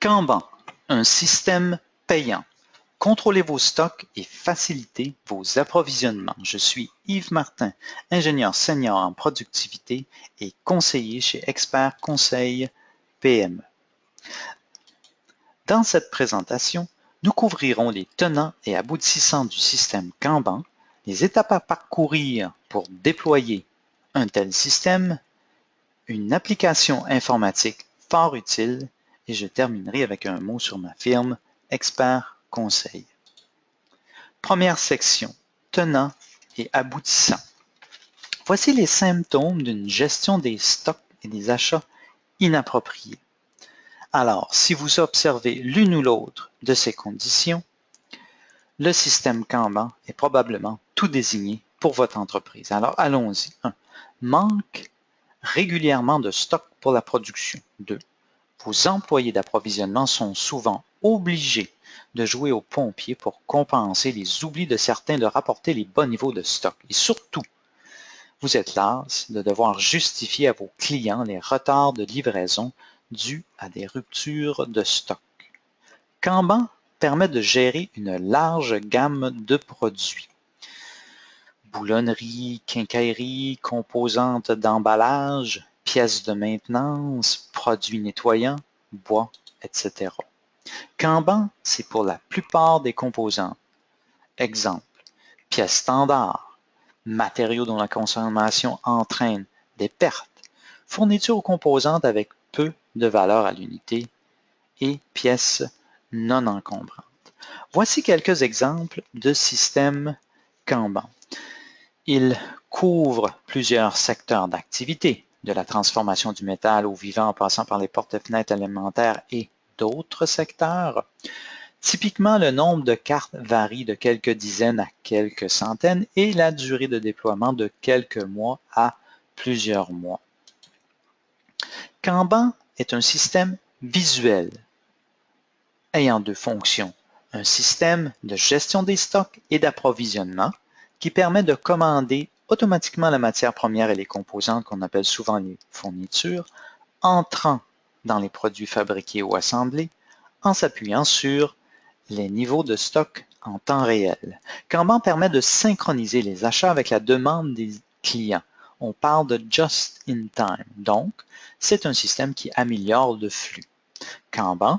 Kanban, un système payant. Contrôlez vos stocks et facilitez vos approvisionnements. Je suis Yves Martin, ingénieur senior en productivité et conseiller chez Expert Conseil PME. Dans cette présentation, nous couvrirons les tenants et aboutissants du système Kanban, les étapes à parcourir pour déployer un tel système, une application informatique fort utile et je terminerai avec un mot sur ma firme Expert Conseil. Première section, tenants et aboutissants. Voici les symptômes d'une gestion des stocks et des achats inappropriés. Alors, si vous observez l'une ou l'autre de ces conditions, le système Kanban est probablement tout désigné pour votre entreprise. Alors, allons-y. 1. Manque régulièrement de stock pour la production. 2. Vos employés d'approvisionnement sont souvent obligés de jouer aux pompiers pour compenser les oublis de certains de rapporter les bons niveaux de stock. Et surtout, vous êtes las de devoir justifier à vos clients les retards de livraison dus à des ruptures de stock. Kanban permet de gérer une large gamme de produits. Boulonnerie, quincaillerie, composantes d'emballage, pièces de maintenance, produits nettoyants, bois, etc. Kanban, c'est pour la plupart des composants. Exemple, pièces standards, matériaux dont la consommation entraîne des pertes, fournitures composantes avec peu de valeur à l'unité et pièces non encombrantes. Voici quelques exemples de systèmes Kanban. Il couvre plusieurs secteurs d'activité, de la transformation du métal au vivant en passant par les porte-fenêtres alimentaires et d'autres secteurs. Typiquement, le nombre de cartes varie de quelques dizaines à quelques centaines et la durée de déploiement de quelques mois à plusieurs mois. Kanban est un système visuel ayant deux fonctions. Un système de gestion des stocks et d'approvisionnement qui permet de commander automatiquement la matière première et les composantes qu'on appelle souvent les fournitures, entrant dans les produits fabriqués ou assemblés, en s'appuyant sur les niveaux de stock en temps réel. Kanban permet de synchroniser les achats avec la demande des clients. On parle de just in time, donc c'est un système qui améliore le flux. Kanban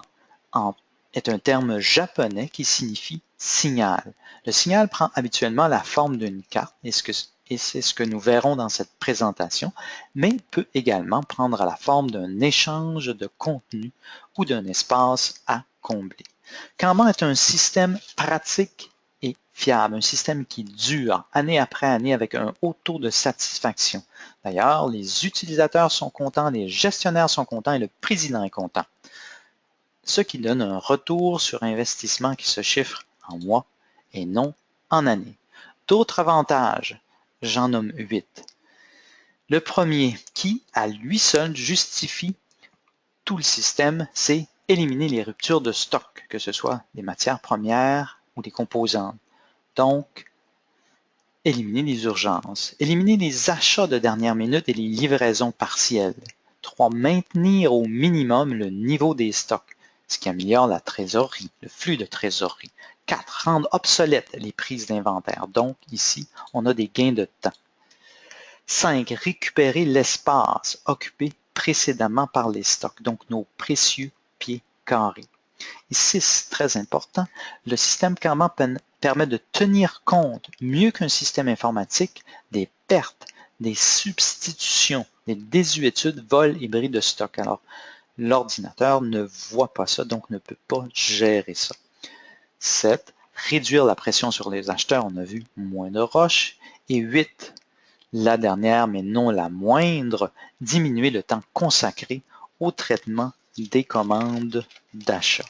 est un terme japonais qui signifie signal. Le signal prend habituellement la forme d'une carte, et c'est ce que nous verrons dans cette présentation, mais peut également prendre la forme d'un échange de contenu ou d'un espace à combler. Kanban est un système pratique et fiable, un système qui dure année après année avec un haut taux de satisfaction. D'ailleurs, les utilisateurs sont contents, les gestionnaires sont contents et le président est content. Ce qui donne un retour sur investissement qui se chiffre en mois et non en années. D'autres avantages, j'en nomme 8. Le premier, qui à lui seul justifie tout le système, c'est éliminer les ruptures de stock, que ce soit des matières premières ou des composantes. Donc, éliminer les urgences, éliminer les achats de dernière minute et les livraisons partielles. 3. Maintenir au minimum le niveau des stocks, ce qui améliore la trésorerie, le flux de trésorerie. 4. Rendre obsolètes les prises d'inventaire. Donc, ici, on a des gains de temps. 5. Récupérer l'espace occupé précédemment par les stocks, donc nos précieux pieds carrés. Et 6, très important, le système Kanban permet de tenir compte, mieux qu'un système informatique, des pertes, des substitutions, des désuétudes, vols et bris de stock. Alors, l'ordinateur ne voit pas ça, donc ne peut pas gérer ça. 7, réduire la pression sur les acheteurs, on a vu moins de roches. Et 8, la dernière, mais non la moindre, diminuer le temps consacré au traitement des commandes d'achat.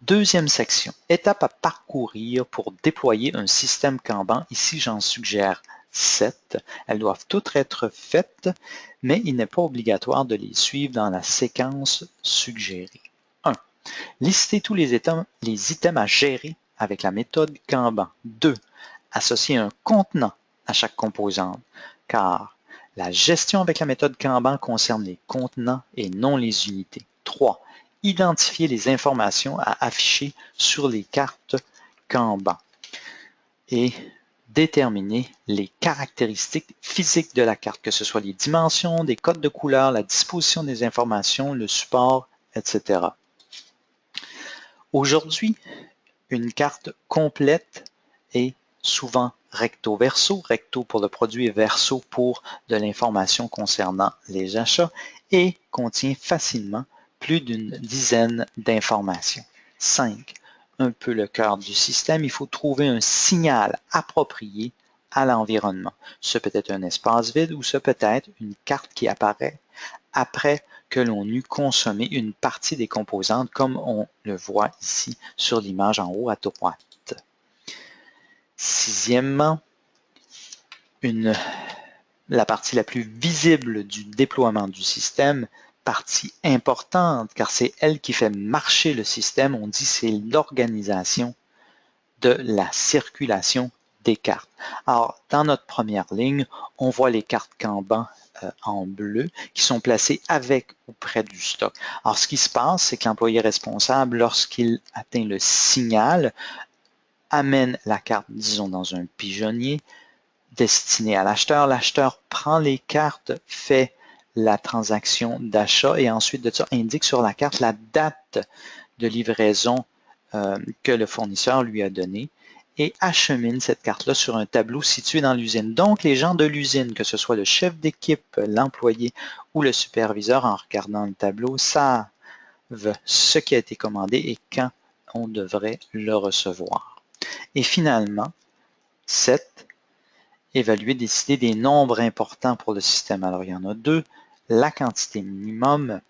Deuxième section, étapes à parcourir pour déployer un système Kanban. Ici, j'en suggère 7. Elles doivent toutes être faites, mais il n'est pas obligatoire de les suivre dans la séquence suggérée. 1. Lister tous les items à gérer avec la méthode Kanban. 2. Associer un contenant à chaque composante, car la gestion avec la méthode Kanban concerne les contenants et non les unités. 3. identifier les informations à afficher sur les cartes Kanban et déterminer les caractéristiques physiques de la carte, que ce soit les dimensions, des codes de couleurs, la disposition des informations, le support, etc. Aujourd'hui, une carte complète est souvent recto-verso, recto pour le produit et verso pour de l'information concernant les achats et contient facilement plus d'une dizaine d'informations. 5. Un peu le cœur du système, il faut trouver un signal approprié à l'environnement. Ce peut être un espace vide ou ce peut être une carte qui apparaît après que l'on eut consommé une partie des composantes comme on le voit ici sur l'image en haut à droite. Sixièmement, la partie la plus visible du déploiement du système, partie importante car c'est elle qui fait marcher le système, on dit c'est l'organisation de la circulation des cartes. Alors, dans notre première ligne, on voit les cartes Kanban en bleu qui sont placées avec ou près du stock. Alors, ce qui se passe, c'est que l'employé responsable, lorsqu'il atteint le signal, amène la carte, disons, dans un pigeonnier destiné à l'acheteur. L'acheteur prend les cartes, fait la transaction d'achat et ensuite de ça indique sur la carte la date de livraison que le fournisseur lui a donnée et achemine cette carte-là sur un tableau situé dans l'usine. Donc, les gens de l'usine, que ce soit le chef d'équipe, l'employé ou le superviseur, en regardant le tableau, savent ce qui a été commandé et quand on devrait le recevoir. Et finalement, 7. Évaluer, décider des nombres importants pour le système. Alors, il y en a 2. La quantité minimum,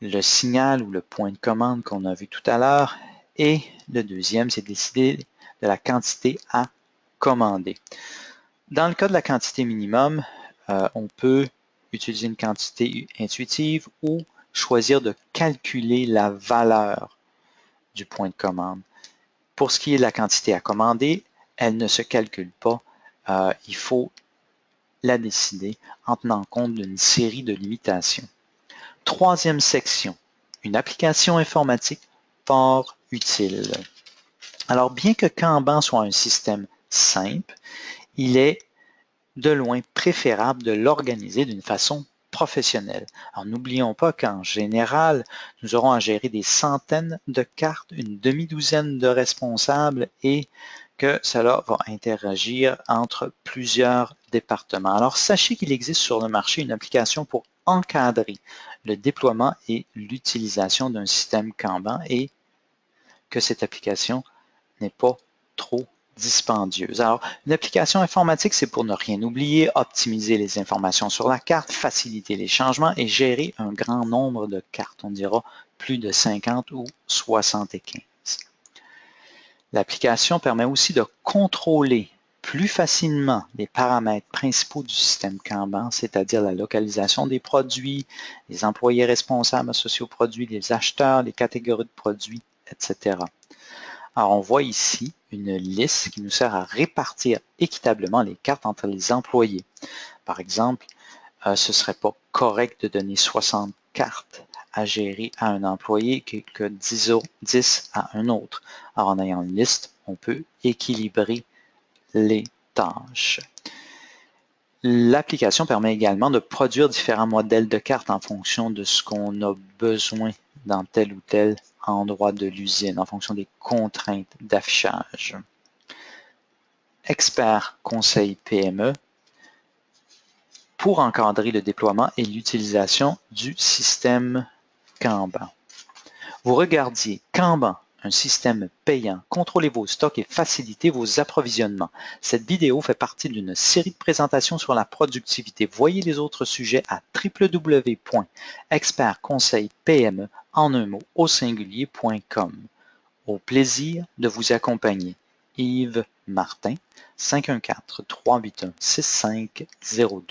le signal ou le point de commande qu'on a vu tout à l'heure. Et le deuxième, c'est décider de la quantité à commander. Dans le cas de la quantité minimum, on peut utiliser une quantité intuitive ou choisir de calculer la valeur du point de commande. Pour ce qui est de la quantité à commander, elle ne se calcule pas. Il faut la décider en tenant compte d'une série de limitations. Troisième section, une application informatique fort utile. Alors, bien que Kanban soit un système simple, il est de loin préférable de l'organiser d'une façon professionnelle. Alors, n'oublions pas qu'en général, nous aurons à gérer des centaines de cartes, une demi-douzaine de responsables et que cela va interagir entre plusieurs départements. Alors, sachez qu'il existe sur le marché une application pour encadrer le déploiement et l'utilisation d'un système Kanban et que cette application n'est pas trop dispendieuse. Alors, une application informatique, c'est pour ne rien oublier, optimiser les informations sur la carte, faciliter les changements et gérer un grand nombre de cartes. On dira plus de 50 ou 75. L'application permet aussi de contrôler plus facilement les paramètres principaux du système Kanban, c'est-à-dire la localisation des produits, les employés responsables associés aux produits, les acheteurs, les catégories de produits, etc. Alors, on voit ici une liste qui nous sert à répartir équitablement les cartes entre les employés. Par exemple, ce ne serait pas correct de donner 60 cartes à gérer à un employé que 10 à un autre. Alors, en ayant une liste, on peut équilibrer les tâches. L'application permet également de produire différents modèles de cartes en fonction de ce qu'on a besoin dans tel ou tel endroit de l'usine, en fonction des contraintes d'affichage. Expert conseil PME pour encadrer le déploiement et l'utilisation du système Kanban. Vous regardiez Kanban, un système payant, contrôlez vos stocks et facilitez vos approvisionnements. Cette vidéo fait partie d'une série de présentations sur la productivité. Voyez les autres sujets à www.expertconseilpme en un mot au singulier.com. Au plaisir de vous accompagner. Yves Martin, 514-381-6502.